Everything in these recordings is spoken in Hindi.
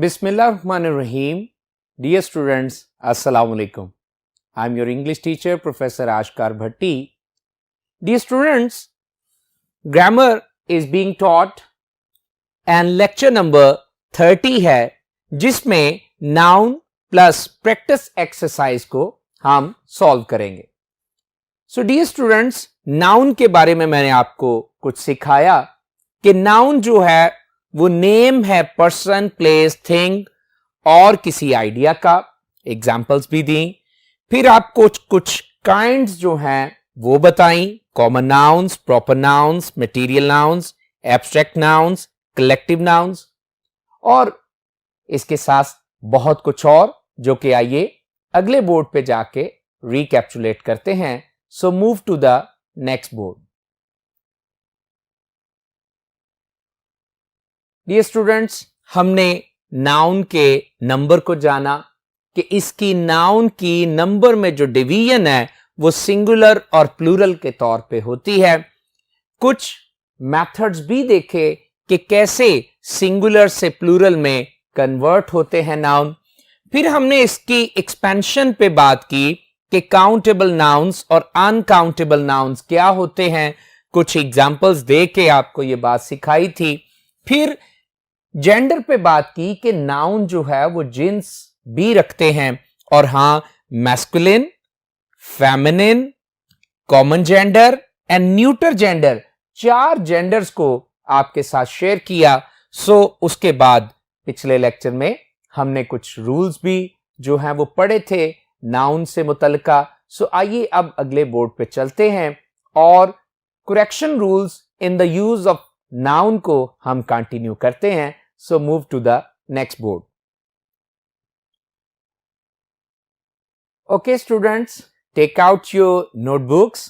Bismillahirrahmanirrahim. Dear students, Assalamu alaikum. I am your English teacher, Professor Ashkar Bhatti. Dear students, grammar is being taught and lecture number 30 है जिसमें noun plus practice exercise को हम solve करेंगे. So dear students, noun के बारे में मैंने आपको कुछ सिखाया कि noun जो है वो नेम है पर्सन, प्लेस, थिंग और किसी आइडिया का. एग्जाम्पल्स भी दी. फिर आप कुछ काइंड्स जो हैं वो बताई. Common nouns, proper nouns, material nouns, abstract nouns, collective nouns और इसके साथ बहुत कुछ और जो कि आइए अगले बोर्ड पे जाके रिकैप्चुलेट करते हैं. So move to the next board. Dear students, हमने नाउन के नंबर को जाना कि इसकी नाउन की नंबर में जो डिवीजन है वो सिंगुलर और प्लूरल के तौर पे होती है. कुछ मेथड्स भी देखे कि कैसे सिंगुलर से प्लूरल में कन्वर्ट होते हैं नाउन. फिर हमने इसकी एक्सपेंशन पे बात की कि काउंटेबल नाउन्स और अनकाउंटेबल नाउन्स क्या होते हैं. कुछ एग्जांपल्स दे के आपको ये बात सिखाई थी. फिर जेंडर पे बात की कि नाउन जो है वो जिन्स भी रखते हैं और हां, masculine, feminine, common gender and neuter gender, 4 genders को आपके साथ शेयर किया. सो उसके बाद पिछले लेक्चर में हमने कुछ रूल्स भी जो हैं वो पढ़े थे नाउन से मुतल्लिका. सो आइए अब अगले बोर्ड पे चलते हैं और correction rules in the use of noun को हम कंटिन्यू करते हैं. So move to the next board. Okay students, take out your notebooks.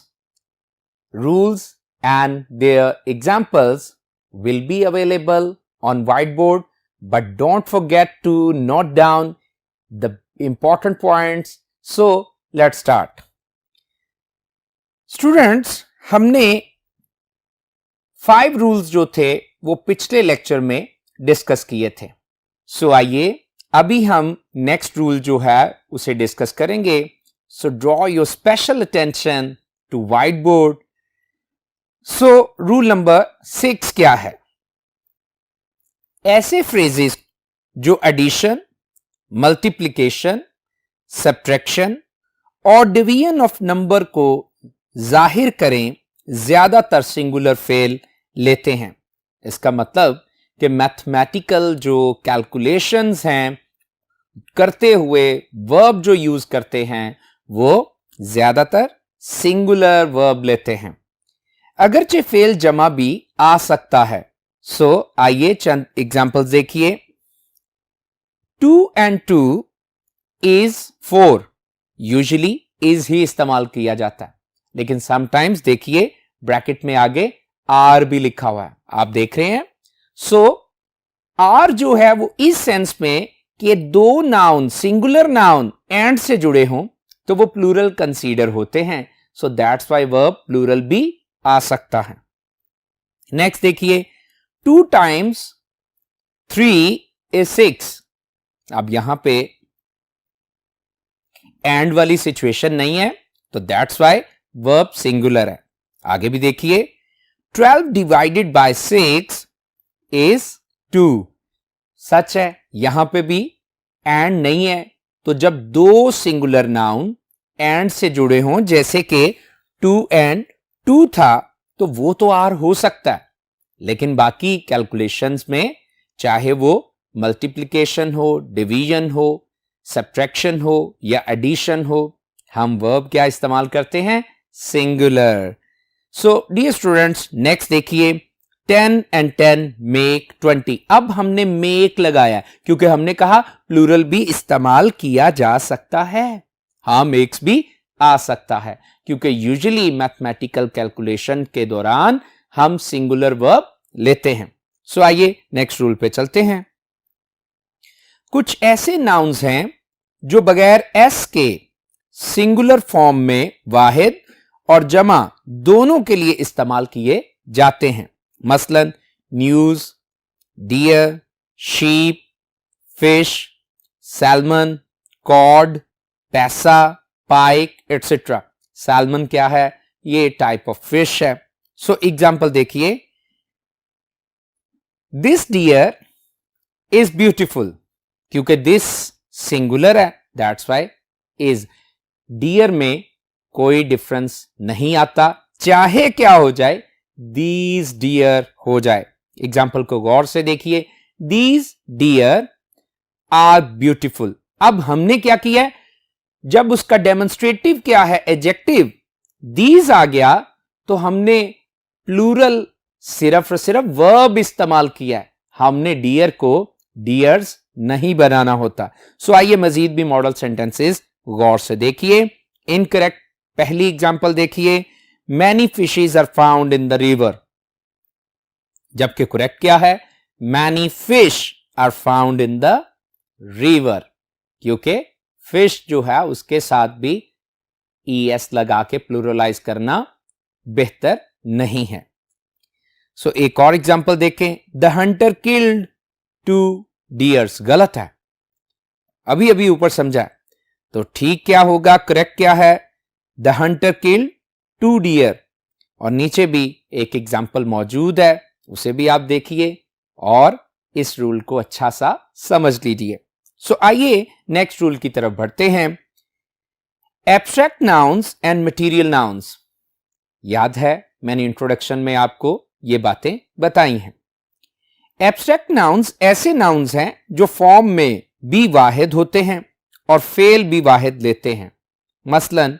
Rules and their examples will be available on whiteboard, but don't forget to note down the important points. So let's start. Students, हमने 5 rules जो थे वो पिछले लेक्चर में डिस्कस किए थे. सो आइए अभी हम नेक्स्ट रूल जो है उसे डिस्कस करेंगे. So draw your special attention to white board. So rule number 6 क्या है? ऐसे फ्रेजेस जो एडिशन, मल्टीप्लिकेशन, सब्ट्रैक्शन और डिवीजन ऑफ नंबर को जाहिर करें ज्यादातर सिंगुलर फेल लेते हैं. इसका मतलब कि मैथमेटिकल जो कैलकुलेशंस हैं करते हुए वर्ब जो यूज करते हैं वो ज्यादातर सिंगुलर वर्ब लेते हैं. अगरचे फेल जमा भी आ सकता है. सो आइए चंद एग्जांपल्स देखिए. 2 and 2 is 4. Usually is he इस्तेमाल किया जाता है, लेकिन समटाइम्स देखिए ब्रैकेट में आगे आर भी लिखा हुआ है, आप देख रहे हैं. सो आर जो है वो इस सेंस में कि 2 नाउन, सिंगुलर नाउन एंड से जुड़े हों तो वो प्लूरल कंसीडर होते हैं. So that's why verb plural भी आ सकता है. नेक्स्ट देखिए, 2 times 3 is 6. अब यहां पे एंड वाली सिचुएशन नहीं है तो दैट्स वाई वर्ब सिंगुलर है. आगे भी देखिए, 12 divided by 6 is 2. सच है, यहां पे भी एंड नहीं है. तो जब 2 सिंगुलर नाउन एंड से जुड़े हों जैसे कि 2 and 2 था तो वो तो आर हो सकता है, लेकिन बाकी कैलकुलेशंस में चाहे वो मल्टीप्लिकेशन हो, डिवीजन हो, सब्ट्रैक्शन हो या एडिशन हो, हम वर्ब क्या इस्तेमाल करते हैं? Singular. So dear students, next देखिए, 10 and 10 make 20. अब हमने मेक लगाया क्योंकि हमने कहा प्लूरल भी इस्तेमाल किया जा सकता है. हाँ, मेक्स भी आ सकता है क्योंकि यूजुअली मैथमेटिकल कैलकुलेशन के दौरान हम सिंगुलर वर्ब लेते हैं. सो आइए नेक्स्ट रूल पे चलते हैं. कुछ ऐसे नाउन्स हैं जो बगैर एस के सिंगुलर फॉर्म में वाहिद और जमा दोनों के लिए इस्तेमाल किए जाते हैं. मसलन news, deer, sheep, fish, salmon, cod, पैसा, पाइक एटसेट्रा। सैल्मन क्या है? ये टाइप ऑफ फिश है। सो एग्जाम्पल देखिए, दिस डियर इज ब्यूटिफुल, क्योंकि दिस सिंगुलर है, दैट्स वाई इज। डियर में कोई डिफरेंस नहीं आता, चाहे क्या हो जाए, दीज डियर हो जाए। एग्जाम्पल को गौर से देखिए, दीज डियर आर ब्यूटिफुल। अब हमने क्या किया है, जब उसका डेमोन्स्ट्रेटिव क्या है, एडजेक्टिव, दीज आ गया, तो हमने प्लूरल सिर्फ और सिर्फ वर्ब इस्तेमाल किया है, हमने डियर को डियर्स नहीं बनाना होता। सो आइए मजीद भी मॉडल सेंटेंसेस गौर से देखिए। इनकरेक्ट पहली एग्जांपल देखिए, many fishes are found in the river, जबकि करेक्ट क्या है, many fish are found in the river, क्योंकि फिश जो है उसके साथ भी ES लगा के प्लूरलाइज करना बेहतर नहीं है। सो एक और एग्जांपल देखें, द हंटर किल्ड 2 डियर्स, गलत है, अभी अभी ऊपर समझा है, तो ठीक क्या होगा, करेक्ट क्या है, द हंटर किल्ड 2 डियर। और नीचे भी एक एग्जांपल मौजूद है, उसे भी आप देखिए और इस रूल को अच्छा सा समझ लीजिए। सो आइए नेक्स्ट रूल की तरफ बढ़ते हैं। Abstract nouns and material nouns, याद है मैंने इंट्रोडक्शन में आपको ये बातें बताई हैं। एब्स्ट्रैक्ट नाउन्स ऐसे नाउन्स हैं जो फॉर्म में भी वाहिद होते हैं और फेल भी वाहिद लेते हैं। मसलन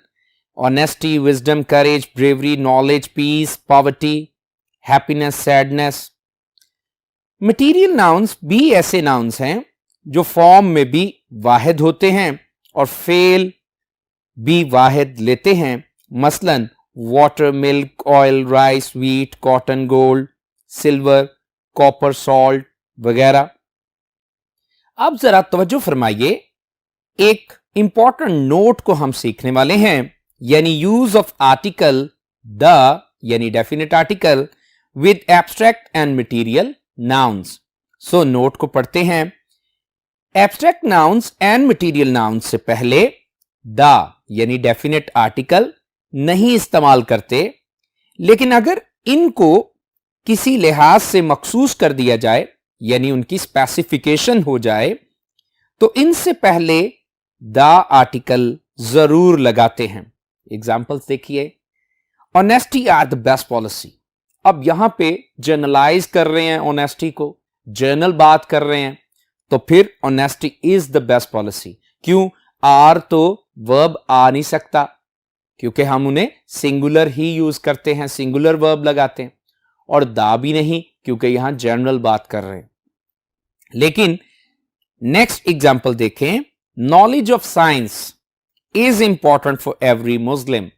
honesty, wisdom, courage, bravery, knowledge, peace, poverty, happiness, sadness. Material nouns भी ऐसे नाउन्स हैं जो फॉर्म में भी वाहिद होते हैं और फेल भी वाहिद लेते हैं। मसलन water, milk, oil, rice, wheat, cotton, gold, silver, copper, salt वगैरह। अब जरा तवज्जो फरमाइए, एक इंपॉर्टेंट नोट को हम सीखने वाले हैं, यानी यूज ऑफ आर्टिकल द, यानी definite article with abstract and material nouns. So note को पढ़ते हैं। Abstract nouns and material nouns से पहले द यानी डेफिनेट आर्टिकल नहीं इस्तेमाल करते, लेकिन अगर इनको किसी लिहाज से मखसूस कर दिया जाए, यानी उनकी स्पेसिफिकेशन हो जाए, तो इनसे पहले द आर्टिकल जरूर लगाते हैं। एग्जाम्पल्स देखिए, honesty are the best policy. अब यहां पे जनरलाइज कर रहे हैं ऑनेस्टी को, जनरल बात कर रहे हैं, तो फिर honesty is the best policy. क्यों? आर तो वर्ब आ नहीं सकता, क्योंकि हम उन्हें सिंगुलर ही यूज करते हैं, सिंगुलर वर्ब लगाते हैं, और दा भी नहीं, क्योंकि यहां जनरल बात कर रहे हैं। लेकिन नेक्स्ट एग्जाम्पल देखें, knowledge of science is important for every Muslim.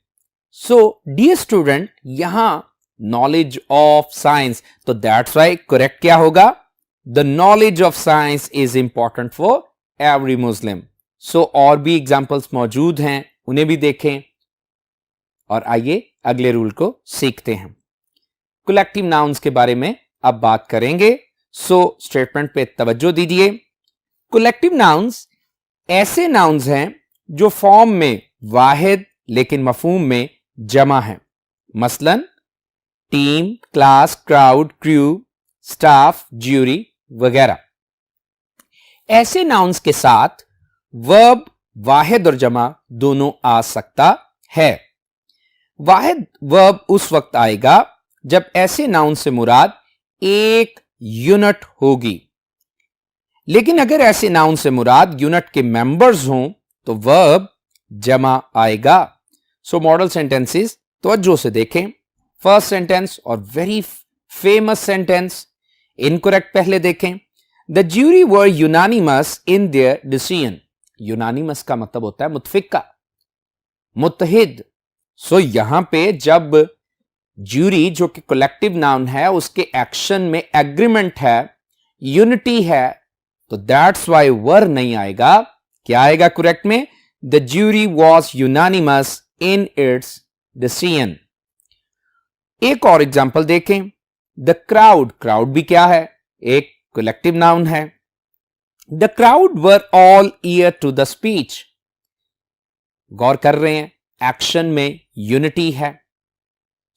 So dear student, यहां नॉलेज ऑफ साइंस, तो दैट्स वाई करेक्ट क्या होगा, the knowledge of science is important for every Muslim. So और भी एग्जाम्पल्स मौजूद हैं, उन्हें भी देखें और आइए अगले रूल को सीखते हैं। कलेक्टिव नाउन्स के बारे में अब बात करेंगे। सो स्टेटमेंट पे तवज्जो दीजिए। कलेक्टिव नाउन्स ऐसे नाउन्स हैं जो फॉर्म में वाहिद लेकिन मफहूम में जमा है। मसलन team, class, crowd, crew, staff, jury वगैरह। ऐसे नाउन्स के साथ वर्ब वाहिद और जमा दोनों आ सकता है। वाहिद वर्ब उस वक्त आएगा जब ऐसे नाउन से मुराद एक यूनिट होगी, लेकिन अगर ऐसे नाउन से मुराद यूनिट के मेंबर्स हों तो वर्ब जमा आएगा। सो मॉडल सेंटेंसेस तवज्जो से देखें। फर्स्ट सेंटेंस और वेरी फेमस सेंटेंस। इनकरेक्ट पहले देखें, the jury were unanimous in their decision. Unanimous का मतलब होता है मुत्फिका, मुत्तहिद। सो यहां पे जब ज्यूरी जो कि कलेक्टिव नाउन है उसके एक्शन में एग्रीमेंट है, यूनिटी है, तो दैट्स वाई वर नहीं आएगा। क्या आएगा करेक्ट में, the jury was unanimous in its decision. एक और एग्जांपल देखें, द क्राउड। क्राउड भी क्या है, एक कलेक्टिव नाउन है। The crowd were all ear to the speech. गौर कर रहे हैं, एक्शन में यूनिटी है,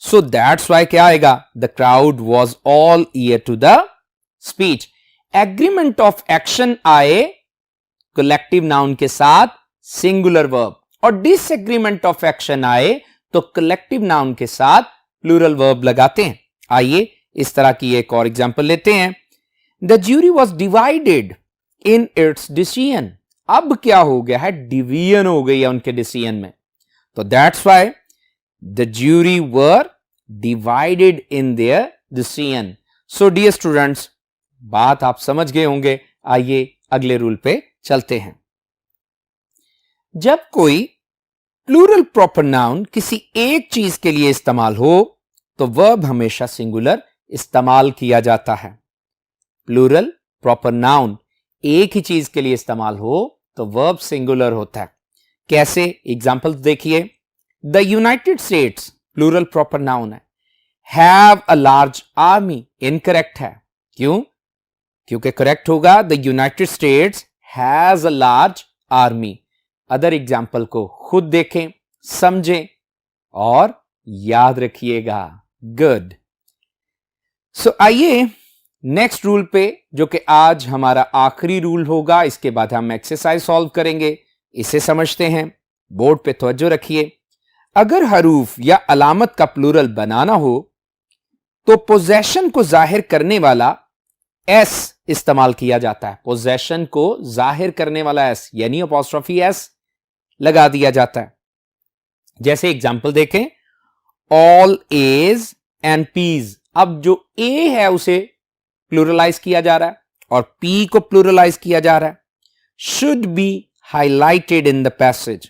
सो दैट्स वाई क्या आएगा, the crowd was all ear to the speech. Agreement of action आए कलेक्टिव नाउन के साथ सिंगुलर वर्ब, और डिसएग्रीमेंट ऑफ एक्शन आए तो कलेक्टिव नाउन के साथ प्लूरल वर्ब लगाते हैं। आइए इस तरह की एक और एग्जांपल लेते हैं। The jury was divided in its decision. अब क्या हो गया है, डिवीजन हो गई है उनके डिसीजन में, तो that's why the jury were divided in their decision. So dear students, बात आप समझ गए होंगे। आइए अगले रूल पे चलते हैं। जब कोई प्लूरल प्रॉपर नाउन किसी एक चीज के लिए इस्तेमाल हो तो वर्ब हमेशा सिंगुलर इस्तेमाल किया जाता है। प्लूरल प्रॉपर नाउन एक ही चीज के लिए इस्तेमाल हो तो वर्ब सिंगुलर होता है। कैसे, एग्जांपल देखिए। The United States plural proper noun है, have a large army incorrect है। क्यों? क्योंकि करेक्ट होगा the United States has a large army. Other example को खुद देखें, समझें और याद रखिएगा। गुड। सो आइए नेक्स्ट रूल पे, जो कि आज हमारा आखिरी रूल होगा, इसके बाद हम एक्सरसाइज सॉल्व करेंगे। इसे समझते हैं। बोर्ड पे तवज्जो रखिए। अगर हरूफ या अलामत का प्लूरल बनाना हो तो पोजेशन को जाहिर करने वाला एस इस्तेमाल किया जाता है। पोजेशन को जाहिर करने वाला एस यानी अपॉस्ट्रोफी एस लगा दिया जाता है। जैसे एग्जांपल देखें, ऑल एज एंड पीज। अब जो ए है उसे प्लूरलाइज किया जा रहा है और पी को प्लूरलाइज किया जा रहा है। Should be highlighted in the passage.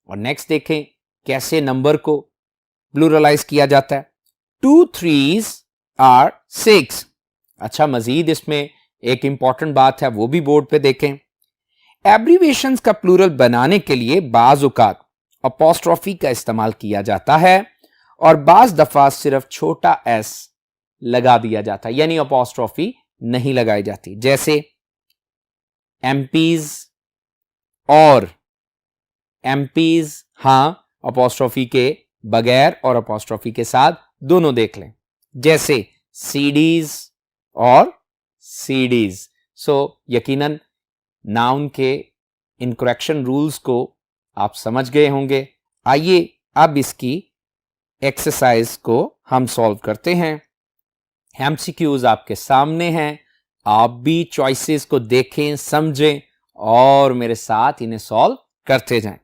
और नेक्स्ट देखें कैसे नंबर को प्लूरलाइज किया जाता है। 2 3s आर 6। अच्छा, मजीद इसमें एक इंपॉर्टेंट बात है, वो भी बोर्ड पे देखें। एब्रीविएशंस का प्लूरल बनाने के लिए बाज औकात अपॉस्ट्रोफी का इस्तेमाल किया जाता है और बाज दफा सिर्फ छोटा एस लगा दिया जाता है, यानी अपॉस्ट्रोफी नहीं लगाई जाती। जैसे एमपीज और एमपीज, हां अपॉस्ट्रोफी के बगैर और अपॉस्ट्रोफी के साथ दोनों देख लें। जैसे सीडीज और सीडीज। सो यकीनन नाउन के इन करेक्शन रूल्स को आप समझ गए होंगे। आइए अब इसकी एक्सरसाइज को हम सॉल्व करते हैं। एमसीक्यूज आपके सामने हैं, आप भी चॉइसेस को देखें, समझें और मेरे साथ इन्हें सॉल्व करते जाएं।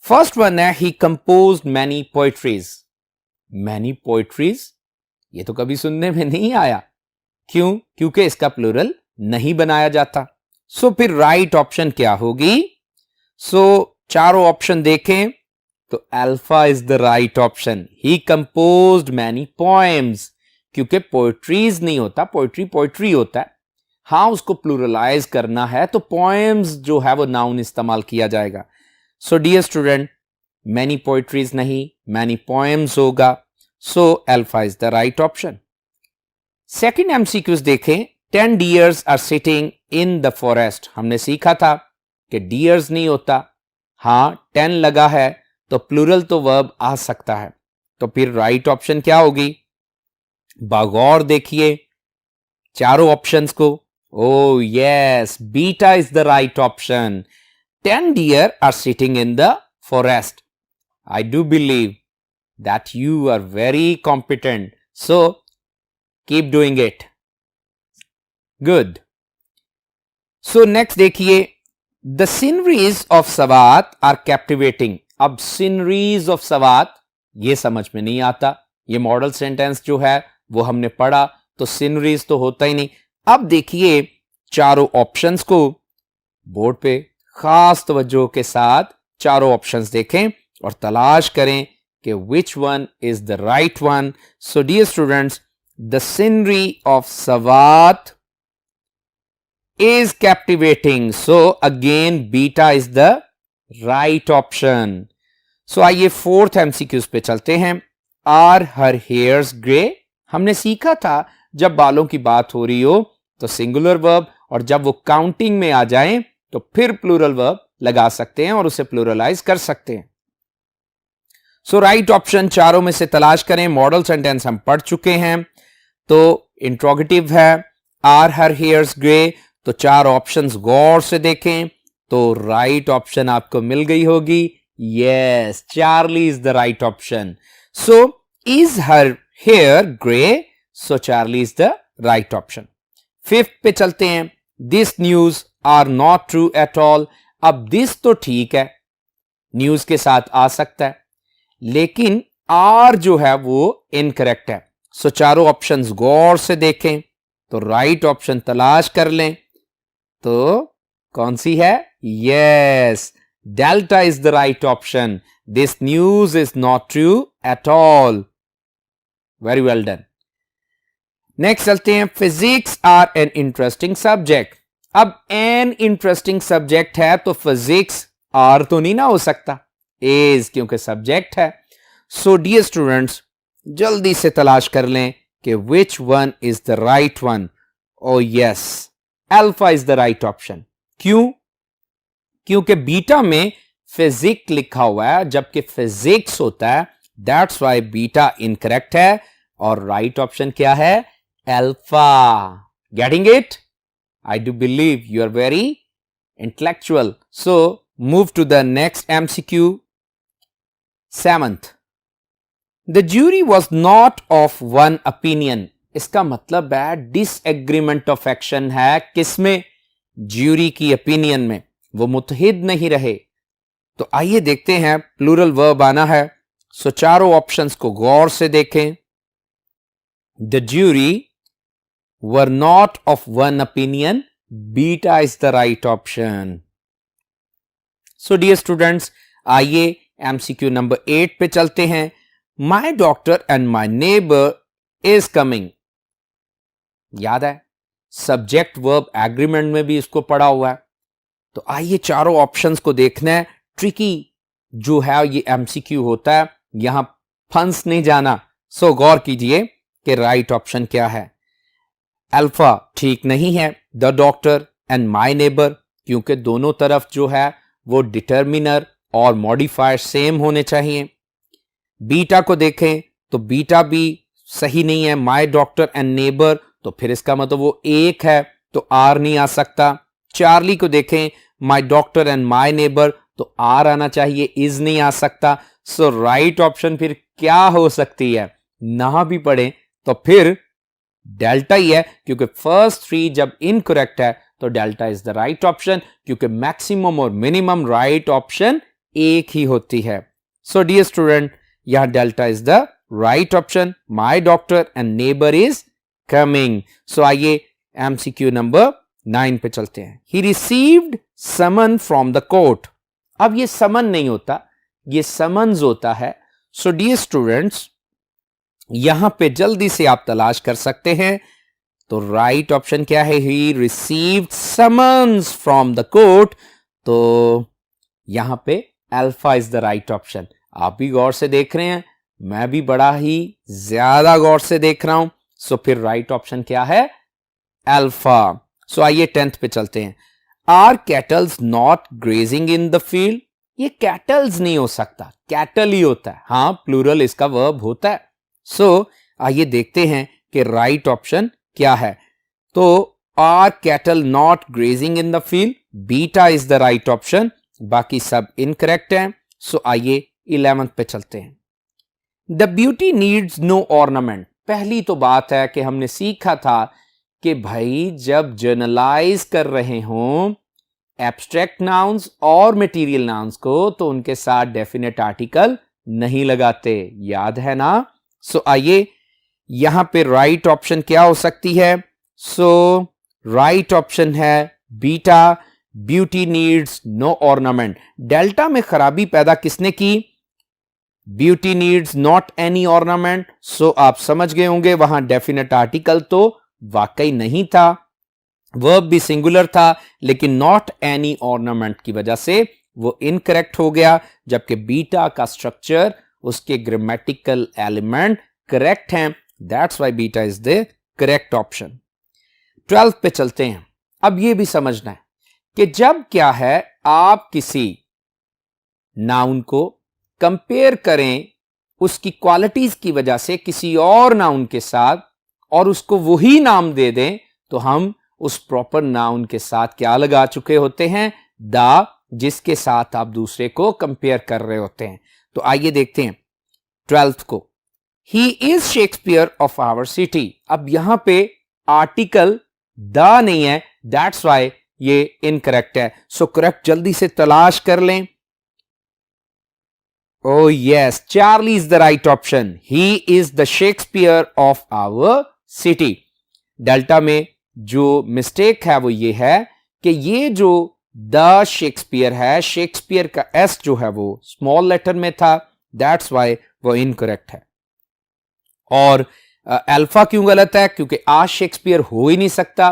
फर्स्ट वन है, he composed many poetries. Many poetries, ये तो कभी सुनने में नहीं आया। क्यों? क्योंकि इसका प्लूरल नहीं बनाया जाता। सो फिर राइट ऑप्शन क्या होगी? सो चारों ऑप्शन देखें तो alpha is the right option. He composed many poems, क्योंकि पोएट्रीज नहीं होता, पोएट्री होता है। हां, उसको प्लूरलाइज करना है तो पोएम्स जो है वो नाउन इस्तेमाल किया जाएगा। So dear student, many poetries नहीं, मैनी पोएम्स होगा। So alpha is the right option. Second MCQs देखें। 10 deers are sitting in the forest. हमने सीखा था कि डियर्स नहीं होता, हां 10 लगा है तो प्लूरल तो वर्ब आ सकता है। तो फिर राइट ऑप्शन क्या होगी? बागौर देखिए चारों ऑप्शंस को। ओ yes, beta is the right option. 10 deer are sitting in the forest. I do believe that you are very competent. So keep doing it. Good. So next देखिए, the sceneries of Sawat are captivating. अब sceneries of Sawat ये समझ में नहीं आता। ये मॉडल सेंटेंस जो है वो हमने पढ़ा तो sceneries तो होता ही नहीं। अब देखिए चारों ऑप्शंस को, बोर्ड पे खास तवज्जो के साथ चारों ऑप्शंस देखें और तलाश करें कि which one is the right one. So dear students, the scenery of Sawat is captivating. So again beta is the right option. So आइए फोर्थ एमसीक्यूज पे चलते हैं। Are her hairs grey? हमने सीखा था जब बालों की बात हो रही हो तो सिंगुलर वर्ब और जब वो काउंटिंग में आ जाएं तो फिर प्लूरल वर्ब लगा सकते हैं और उसे प्लूरलाइज कर सकते हैं। सो राइट ऑप्शन चारों में से तलाश करें। मॉडल सेंटेंस हम पढ़ चुके हैं, तो इंट्रोगेटिव है आर हर हेयर्स ग्रे, तो चार ऑप्शंस गौर से देखें तो राइट ऑप्शन आपको मिल गई होगी। Yes, Charlie is the right option. So is her hair grey, so Charlie is the right option. Fifth पे चलते हैं। This news are not true at all. अब दिस तो ठीक है, न्यूज के साथ आ सकता है, लेकिन आर जो है वो इनकरेक्ट है। सो चारों ऑप्शंस गौर से देखें तो राइट ऑप्शन तलाश कर लें, तो कौन सी है? Yes, delta is the right option. This news is not true at all. Very well done. Next चलते हैं। Physics are an interesting subject. अब एन इंटरेस्टिंग सब्जेक्ट है तो फिजिक्स आर तो नहीं ना हो सकता, इज, क्योंकि सब्जेक्ट है। सो डियर स्टूडेंट्स, जल्दी से तलाश कर लें कि which one is the right one. O yes, alpha is the right option. क्यों? क्योंकि बीटा में फिजिक्स लिखा हुआ है जबकि फिजिक्स होता है, दैट्स वाई बीटा इनकरेक्ट है और राइट ऑप्शन क्या है? Alpha. Getting it? I do believe you are very intellectual. So move to the next MCQ. Seventh, the jury was not of one opinion. इसका मतलब है disagreement of action है किसमें? ज्यूरी की opinion में, वो मुतहिद नहीं रहे। तो आइए देखते हैं, प्लूरल वर्ब आना है। सो चारों ऑप्शंस को गौर से देखें। The jury were not of one opinion. Beta is the right option. So dear students, आइए MCQ नंबर 8 पे चलते हैं। My doctor and my neighbor is coming. याद है, सब्जेक्ट वर्ब एग्रीमेंट में भी इसको पढ़ा हुआ है। तो आइए चारों ऑप्शंस को देखना है। ट्रिकी जो है ये MCQ होता है, यहां फंस नहीं जाना। सो गौर कीजिए कि राइट ऑप्शन क्या है। अल्फा ठीक नहीं है, the doctor and my neighbour, क्योंकि दोनों तरफ जो है वो डिटर्मिनर और मॉडिफायर सेम होने चाहिए। बीटा को देखें तो बीटा भी सही नहीं है, माय डॉक्टर एंड नेबर, तो फिर इसका मतलब वो एक है, तो आर नहीं आ सकता। चार्ली को देखें, my doctor and my neighbour, तो आर आना चाहिए, इज नहीं आ सकता। सो राइट ऑप्शन फिर क्या हो सकती है? ना भी पढ़े तो फिर डेल्टा ही है, क्योंकि फर्स्ट थ्री जब इनकरेक्ट है तो delta is the right option, क्योंकि मैक्सिमम और मिनिमम राइट ऑप्शन एक ही होती है। सो डियर स्टूडेंट, यहां delta is the right option. My doctor and neighbour is coming. So आइए MCQ नंबर 9 पे चलते हैं। He received summon from the court. अब ये समन नहीं होता, ये समन्स होता है। सो डियर स्टूडेंट्स, यहां पे जल्दी से आप तलाश कर सकते हैं, तो राइट ऑप्शन क्या है? He received summons from the court, तो यहां पे alpha is the right option. आप भी गौर से देख रहे हैं, मैं भी बड़ा ही ज्यादा गौर से देख रहा हूं। सो फिर राइट ऑप्शन क्या है? अल्फा। सो आइए 10th पे चलते हैं। Are cattles not grazing in the field. ये कैटल्स नहीं हो सकता, कैटल ही होता है। हाँ, प्लूरल इसका वर्ब होता है। सो आइए देखते हैं कि राइट ऑप्शन क्या है। तो are cattle not grazing in the field, beta is the right option, बाकी सब इनकरेक्ट हैं। सो आइए 11th पे चलते हैं। The beauty needs no ornament. पहली तो बात है कि हमने सीखा था कि भाई जब जनरलाइज कर रहे हों एब्स्ट्रैक्ट नाउन्स और मटेरियल नाउन्स को, तो उनके साथ डेफिनेट आर्टिकल नहीं लगाते, याद है ना? सो आइए यहां पे राइट ऑप्शन क्या हो सकती है? सो राइट ऑप्शन है beta, beauty needs no ornament. Delta में खराबी पैदा किसने की? Beauty needs not any ornament. So आप समझ गए होंगे वहां डेफिनेट आर्टिकल तो वाकई नहीं था, वर्ब भी सिंगुलर था, लेकिन नॉट एनी ऑर्नामेंट की वजह से वो इनकरेक्ट हो गया, जबकि बीटा का स्ट्रक्चर, उसके ग्रामेटिकल एलिमेंट करेक्ट हैं, that's why beta is the correct option. 12th पे चलते हैं। अब ये भी समझना है कि जब क्या है आप किसी नाउन को कंपेयर करें उसकी क्वालिटीज की वजह से किसी और नाउन के साथ और उसको वही नाम दे दें तो हम उस प्रॉपर नाउन के साथ क्या लगा चुके होते हैं, द, जिसके साथ आप दूसरे को कंपेयर कर रहे होते हैं। तो आइए देखते हैं 12th को। He is Shakespeare of our city. अब यहां पे आर्टिकल द नहीं है, दैट्स वाई ये इनकरेक्ट है। सो करेक्ट जल्दी से तलाश कर लें। Oh yes, Charlie is the right option. He is the Shakespeare of our city. Delta में जो मिस्टेक है वो ये है कि ये जो द शेक्सपियर है, शेक्सपियर का एस जो है वो स्मॉल लेटर में था, दैट्स वाई वो इनकरेक्ट है। और अल्फा क्यों गलत है? क्योंकि आज शेक्सपियर हो ही नहीं सकता,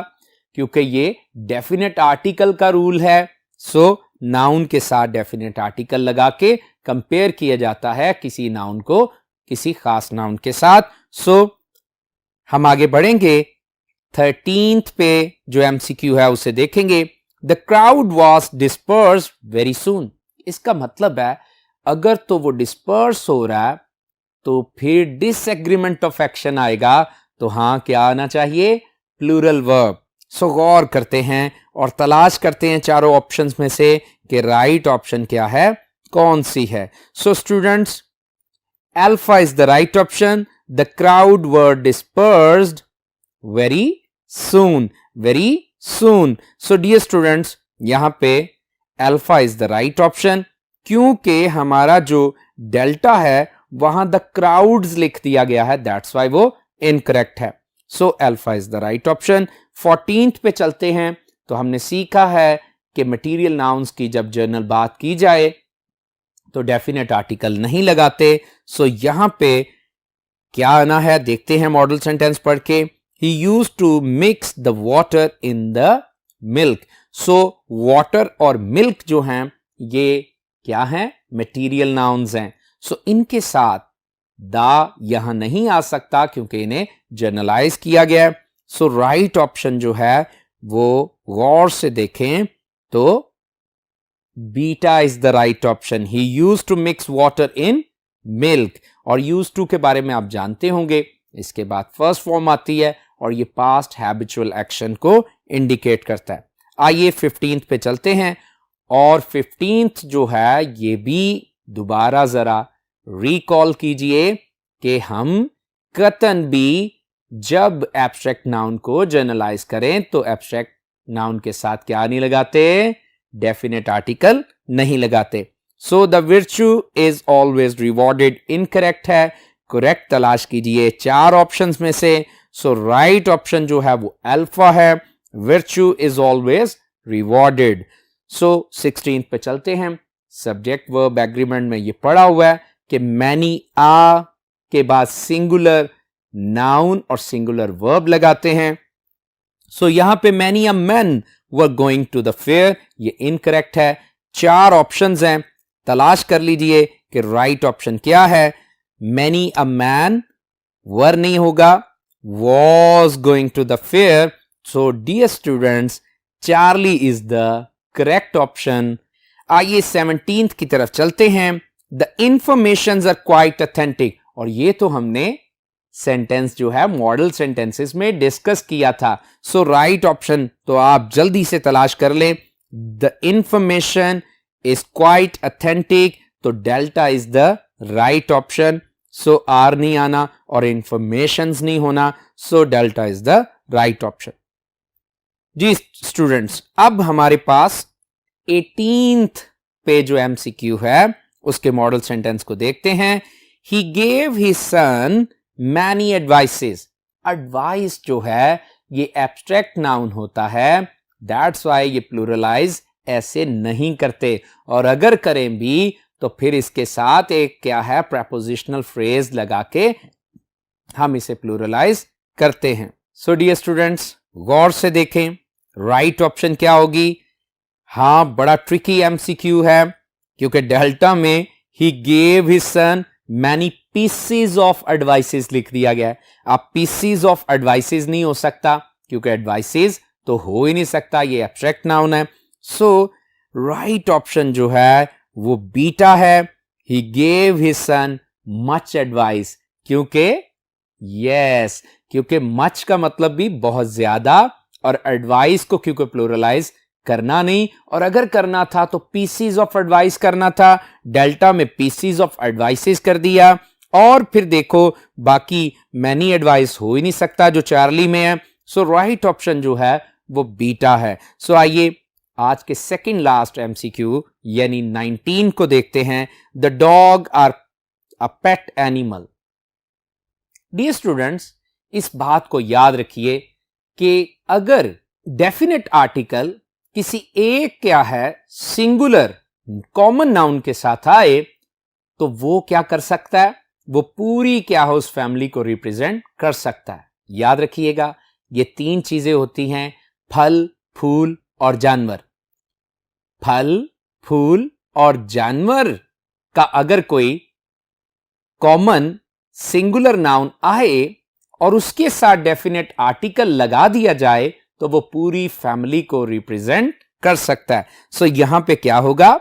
क्योंकि ये डेफिनेट आर्टिकल का रूल है। सो नाउन के साथ डेफिनेट आर्टिकल लगा के कंपेयर किया जाता है किसी नाउन को किसी खास नाउन के साथ। सो हम आगे बढ़ेंगे 13th पे जो एमसीक्यू है उसे देखेंगे। The crowd was disperse very soon. इसका मतलब है अगर तो वो डिस्पर्स हो रहा है तो फिर डिसएग्रीमेंट ऑफ एक्शन आएगा, तो हां क्या आना चाहिए, प्लूरल वर्ब। सो गौर करते हैं और तलाश करते हैं चारों ऑप्शंस में से कि राइट ऑप्शन क्या है, कौन सी है। So students, alpha is the right option. The crowd were dispersed very soon, very soon. So dear students, यहां पे alpha is the right option, क्योंकि हमारा जो डेल्टा है वहां द क्राउड्स लिख दिया गया है, दैट्स वाई वो इनकरेक्ट है। सो alpha is the right option. 14th पे चलते हैं। तो हमने सीखा है कि मटेरियल नाउन्स की जब जनरल बात की जाए तो डेफिनेट आर्टिकल नहीं लगाते। सो यहां पे क्या आना है, देखते हैं मॉडल सेंटेंस पढ़ के। He used to mix the water in the milk. So water और मिल्क जो हैं ये क्या हैं, मटेरियल नाउन्स हैं। सो इनके साथ दा यहां नहीं आ सकता क्योंकि इन्हें जनरलाइज किया गया है। सो राइट ऑप्शन जो है वो गौर से देखें तो beta is the right option. He used to mix water in milk. और यूज टू के बारे में आप जानते होंगे, इसके बाद फर्स्ट फॉर्म आती है और ये पास्ट हैबिचुअल एक्शन को इंडिकेट करता है। आइए 15th पे चलते हैं। और 15th जो है ये भी दोबारा जरा रिकॉल कीजिए कि हम कतन भी जब एब्स्ट्रैक्ट नाउन को जनरलाइज करें तो एब्स्ट्रैक्ट नाउन के साथ क्या नहीं लगाते, डेफिनेट आर्टिकल नहीं लगाते। So the विर्चू is always rewarded incorrect है। करेक्ट तलाश कीजिए चार ऑप्शंस में से। सो राइट ऑप्शन जो है वो अल्फा है, विर्चू is always rewarded. So 16th पे चलते हैं। सब्जेक्ट वर्ब एग्रीमेंट में ये पढ़ा हुआ है कि मैनी आ के बाद सिंगुलर नाउन और सिंगुलर वर्ब लगाते हैं। सो यहां पे many a man were going to the fair, ये इनकरेक्ट है। चार ऑप्शंस हैं, तलाश कर लीजिए कि राइट ऑप्शन क्या है। मैनी अ मैन वर नहीं होगा, was going to the fair. So dear students, Charlie is the correct option. आइए 17th की तरफ चलते हैं। The informations are quite authentic. और ये तो हमने सेंटेंस जो है मॉडल सेंटेंसेस में डिस्कस किया था। सो राइट ऑप्शन तो आप जल्दी से तलाश कर लें। The information is quite authentic, तो delta is the right option. So आर नहीं आना और इंफॉर्मेशंस नहीं होना, so delta is the right option. जी स्टूडेंट्स, अब हमारे पास 18th पे जो एमसीक्यू है उसके मॉडल सेंटेंस को देखते हैं। He gave his son many advices. Advice जो है ये एब्स्ट्रैक्ट नाउन होता है, दैट्स वाई ये प्लूरलाइज ऐसे नहीं करते, और अगर करें भी तो फिर इसके साथ एक क्या है, प्रेपोजिशनल फ्रेज लगा के हम इसे प्लूरलाइज करते हैं। सो डियर स्टूडेंट्स, गौर से देखें राइट ऑप्शन क्या होगी। हाँ, बड़ा ट्रिकी एमसीक्यू है क्योंकि डेल्टा में he gave his son many PCs of advices लिख दिया गया है। अब पीसीज ऑफ एडवाइसेस नहीं हो सकता क्योंकि एडवाइसेस तो हो ही नहीं सकता, ये एब्स्ट्रैक्ट नाउन है। सो राइट ऑप्शन जो है वो बीटा है। He gave his son much advice, क्योंकि क्योंकि मच का मतलब भी बहुत ज्यादा, और एडवाइस को क्योंकि प्लूरलाइज करना नहीं, और अगर करना था तो पीसीज ऑफ एडवाइस करना था, डेल्टा में पीसीज ऑफ एडवाइसेस कर दिया। और फिर देखो बाकी मैनी एडवाइस हो ही नहीं सकता जो चार्ली में है। सो राइट ऑप्शन जो है वो बीटा है। सो आइए आज के सेकंड लास्ट एमसीक्यू यानी 19 को देखते हैं। The dog are a pet animal. Dear students, इस बात को याद रखिए कि अगर डेफिनेट आर्टिकल किसी एक क्या है सिंगुलर कॉमन नाउन के साथ आए तो वो क्या कर सकता है, वो पूरी क्या है उस फैमिली को रिप्रेजेंट कर सकता है। याद रखिएगा ये तीन चीजें होती हैं, फल, फूल और जानवर। फल, फूल और जानवर का अगर कोई कॉमन सिंगुलर नाउन आए और उसके साथ डेफिनेट आर्टिकल लगा दिया जाए तो वो पूरी फैमिली को रिप्रेजेंट कर सकता है। सो यहां पे क्या होगा,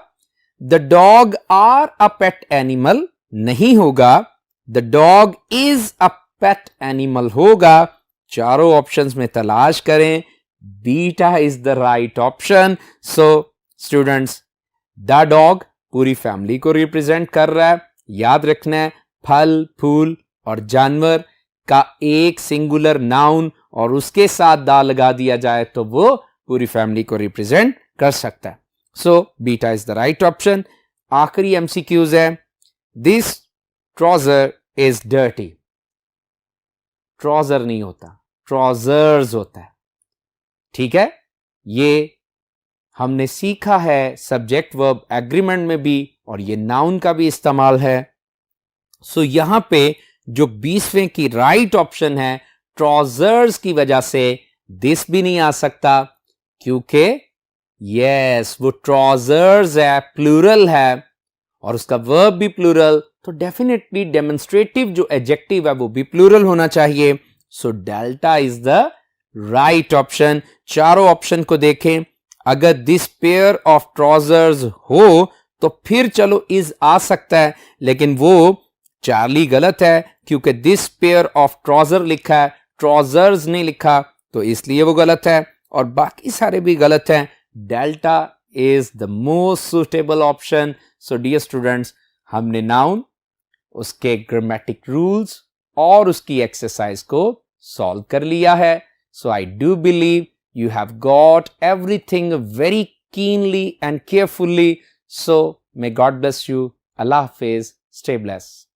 the dog are a pet animal नहीं होगा, the dog is a pet animal होगा। चारों ऑप्शंस में तलाश करें, beta is the right option. So students, the dog पूरी फैमिली को रिप्रेजेंट कर रहा है। याद रखना है फल, फूल और जानवर का एक सिंगुलर नाउन और उसके साथ दा लगा दिया जाए तो वो पूरी फैमिली को रिप्रेजेंट कर सकता है। So beta is the right option. आखिरी एमसीक्यूज है, this trouser is dirty. Trouser नहीं होता, ट्राउजर्स होता है। ठीक है, ये हमने सीखा है सब्जेक्ट वर्ब एग्रीमेंट में भी और ये नाउन का भी इस्तेमाल है। सो यहां पे जो 20वें की राइट ऑप्शन है ट्राउजर्स की वजह से दिस भी नहीं आ सकता, क्योंकि वो ट्राउजर्स है, प्लूरल है और उसका वर्ब भी प्लूरल, तो डेफिनेटली डेमोन्स्ट्रेटिव जो एडजेक्टिव है वो भी प्लूरल होना चाहिए। सो delta is the right option. चारों ऑप्शन को देखें, अगर दिस पेयर ऑफ ट्राउजर्स हो तो फिर चलो इज आ सकता है, लेकिन वो चार्ली गलत है क्योंकि दिस पेयर ऑफ ट्राउजर लिखा है, ट्राउजर्स नहीं लिखा, तो इसलिए वो गलत है और बाकी सारे भी गलत हैं। Delta is the most suitable option. So dear students, हमने नाउन, उसके ग्रामेटिक रूल्स और उसकी एक्सरसाइज को सॉल्व कर लिया है। So I do believe you have got everything very keenly and carefully. So may God bless you. Allah Hafiz. Stay blessed.